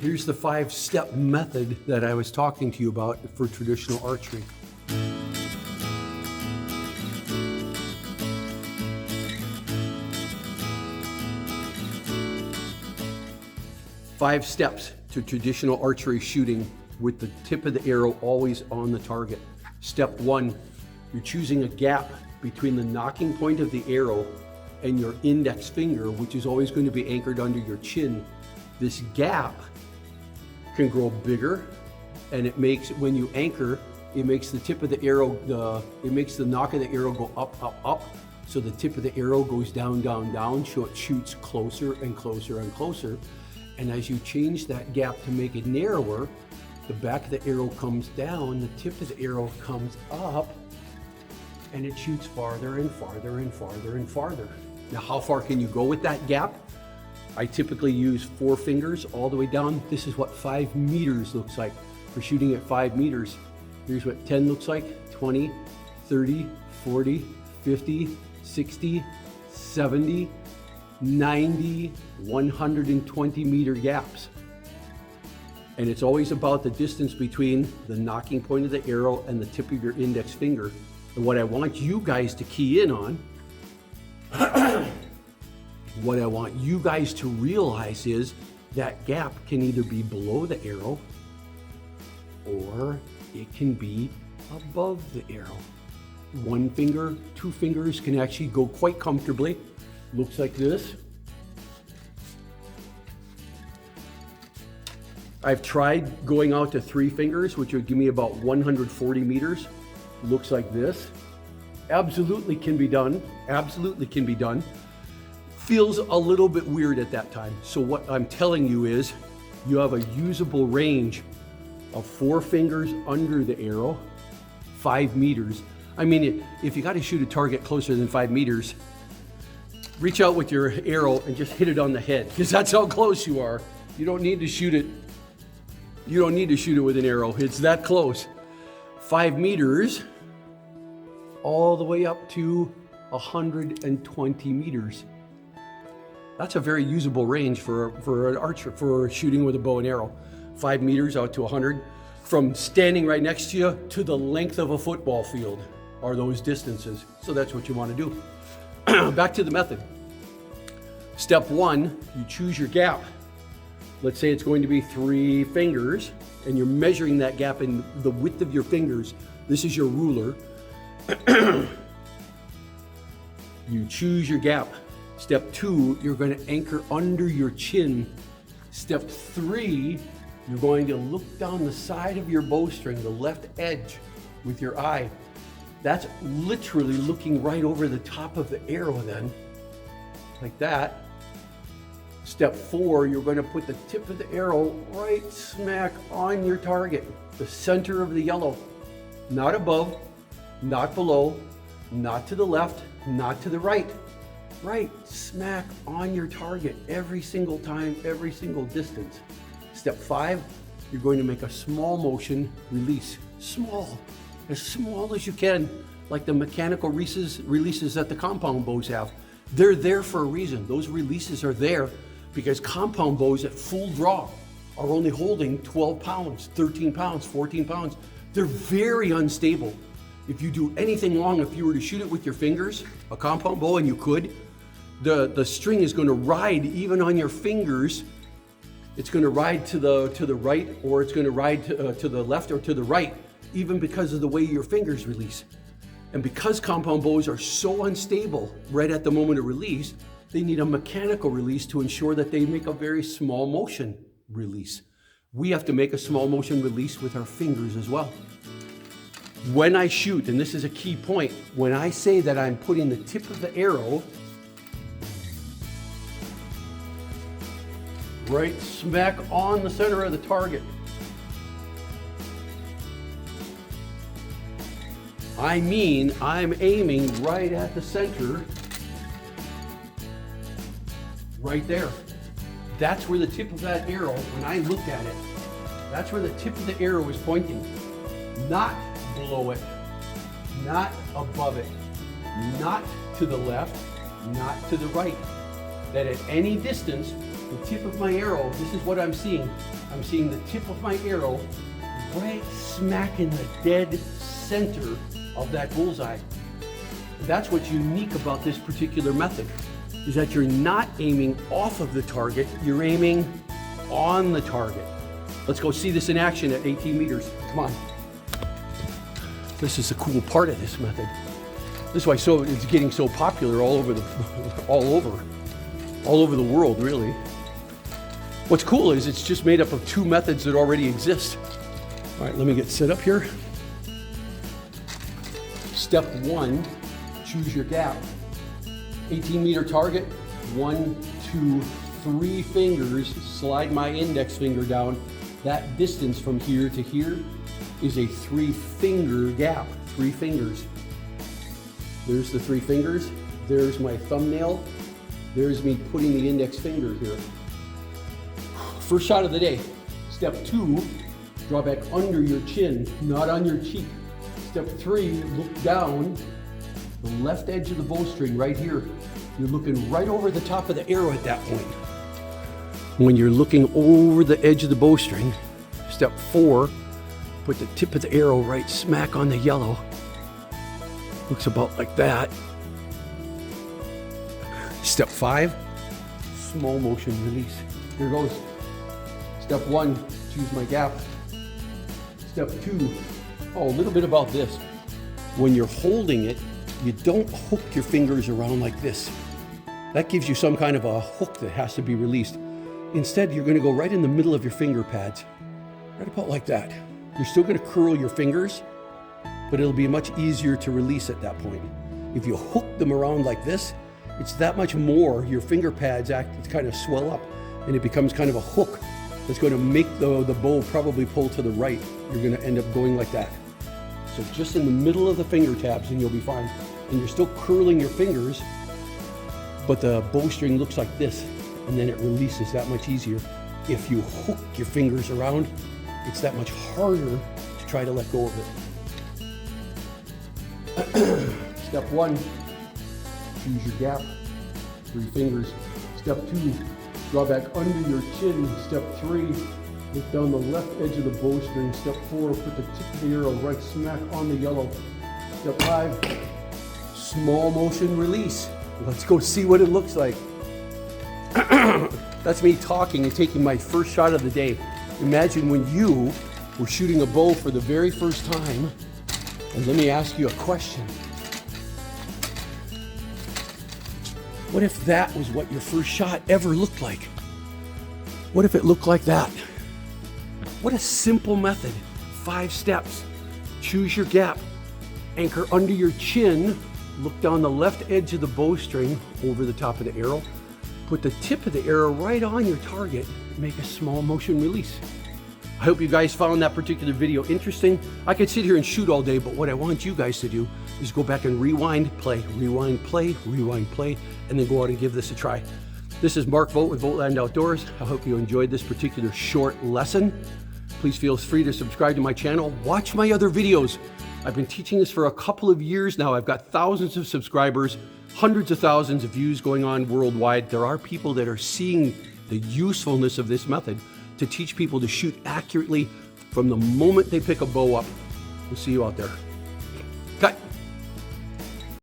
Here's the 5-step method that I was talking to you about for traditional archery. Five steps to traditional archery shooting with the tip of the arrow always on the target. Step 1, you're choosing a gap between the nocking point of the arrow and your index finger, which is always going to be anchored under your chin. This gap can grow bigger, and it makes, when you anchor, it makes the tip of the arrow, it makes the knock of the arrow go up, up, up. So the tip of the arrow goes down, down, down, so it shoots closer and closer and closer. And as you change that gap to make it narrower, the back of the arrow comes down, the tip of the arrow comes up, and it shoots farther and farther and farther and farther. Now, how far can you go with that gap? I typically use 4 fingers all the way down. This is what 5 meters looks like for shooting at 5 meters. Here's what 10 looks like, 20, 30, 40, 50, 60, 70, 90, 120 meter gaps. And it's always about the distance between the nocking point of the arrow and the tip of your index finger. And what I want you guys to key in on, what I want you guys to realize is that gap can either be below the arrow or it can be above the arrow. 1 finger, 2 fingers can actually go quite comfortably. Looks like this. I've tried going out to 3 fingers, which would give me about 140 meters. Looks like this. Absolutely can be done. Absolutely can be done. Feels a little bit weird at that time. So what I'm telling you is you have a usable range of 4 fingers under the arrow, 5 meters. I mean, if you got to shoot a target closer than 5 meters, reach out with your arrow and just hit it on the head, because that's how close you are. You don't need to shoot it. You don't need to shoot it with an arrow. It's that close. 5 meters, all the way up to 120 meters. That's a very usable range for an archer, for shooting with a bow and arrow. 5 meters out to 100. From standing right next to you to the length of a football field are those distances. So that's what you want to do. Back to the method. Step 1, you choose your gap. Let's say it's going to be 3 fingers, and you're measuring that gap in the width of your fingers. This is your ruler. You choose your gap. Step 2, you're going to anchor under your chin. Step 3, you're going to look down the side of your bowstring, the left edge, with your eye. That's literally looking right over the top of the arrow then, like that. Step 4, you're going to put the tip of the arrow right smack on your target, the center of the yellow. Not above, not below, not to the left, not to the right. Right smack on your target every single time, every single distance. Step 5, you're going to make a small motion release. Small, as small as you can, like the mechanical releases that the compound bows have. They're there for a reason. Those releases are there because compound bows at full draw are only holding 12 pounds, 13 pounds, 14 pounds. They're very unstable. If you do anything wrong, if you were to shoot it with your fingers, a compound bow, and you could, the string is going to ride even on your fingers. It's going to ride to the right, or it's going to ride to the left or to the right, even because of the way your fingers release. And because compound bows are so unstable right at the moment of release, they need a mechanical release to ensure that they make a very small motion release. We have to make a small motion release with our fingers as well. When I shoot, and this is a key point, when I say that I'm putting the tip of the arrow right smack on the center of the target, I mean I'm aiming right at the center, right there. That's where the tip of that arrow, when I look at it, that's where the tip of the arrow is pointing. Not below it, not above it, not to the left, not to the right. that at any distance, the tip of my arrow, this is what I'm seeing. I'm seeing the tip of my arrow right smack in the dead center of that bullseye. That's what's unique about this particular method, is that you're not aiming off of the target, you're aiming on the target. Let's go see this in action at 18 meters. Come on. This is the cool part of this method. This is why it's getting so popular all over the world, really. What's cool is it's just made up of two methods that already exist. All right, let me get set up here. Step one, choose your gap. 18-meter target, 1, 2, 3 fingers, slide my index finger down. That distance from here to here is a 3-finger gap, 3 fingers. There's the 3 fingers, there's my thumbnail, there's me putting the index finger here. First shot of the day. Step 2, draw back under your chin, not on your cheek. Step 3, look down, the left edge of the bowstring right here. You're looking right over the top of the arrow at that point. When you're looking over the edge of the bowstring, step 4, put the tip of the arrow right smack on the yellow. Looks about like that. Step 5, small motion release. Here goes. Step 1, choose my gap. Step 2, a little bit about this. When you're holding it, you don't hook your fingers around like this. That gives you some kind of a hook that has to be released. Instead, you're going to go right in the middle of your finger pads, right about like that. You're still going to curl your fingers, but it'll be much easier to release at that point. If you hook them around like this, it's that much more. Your finger pads kind of swell up, and it becomes kind of a hook that's going to make the bow probably pull to the right. You're going to end up going like that. So just in the middle of the finger tabs and you'll be fine. And you're still curling your fingers, but the bowstring looks like this, and then it releases that much easier. If you hook your fingers around, it's that much harder to try to let go of it. Step 1, choose your gap, 3 fingers. Step 2, draw back under your chin. Step 3, look down the left edge of the bowstring. Step 4, put the tip of the arrow right smack on the yellow. Step 5, small motion release. Let's go see what it looks like. That's me talking and taking my first shot of the day. Imagine when you were shooting a bow for the very first time, and let me ask you a question. What if that was what your first shot ever looked like? What if it looked like that? What a simple method. 5 steps. Choose your gap. Anchor under your chin. Look down the left edge of the bowstring over the top of the arrow. Put the tip of the arrow right on your target. Make a small motion release. I hope you guys found that particular video interesting. I could sit here and shoot all day, but what I want you guys to do is go back and rewind, play, rewind, play, rewind, play, and then go out and give this a try. This is Mark Vogt with VOGTLAND Outdoors. I hope you enjoyed this particular short lesson. Please feel free to subscribe to my channel. Watch my other videos. I've been teaching this for a couple of years now. I've got thousands of subscribers, hundreds of thousands of views going on worldwide. There are people that are seeing the usefulness of this method to teach people to shoot accurately from the moment they pick a bow up. We'll see you out there.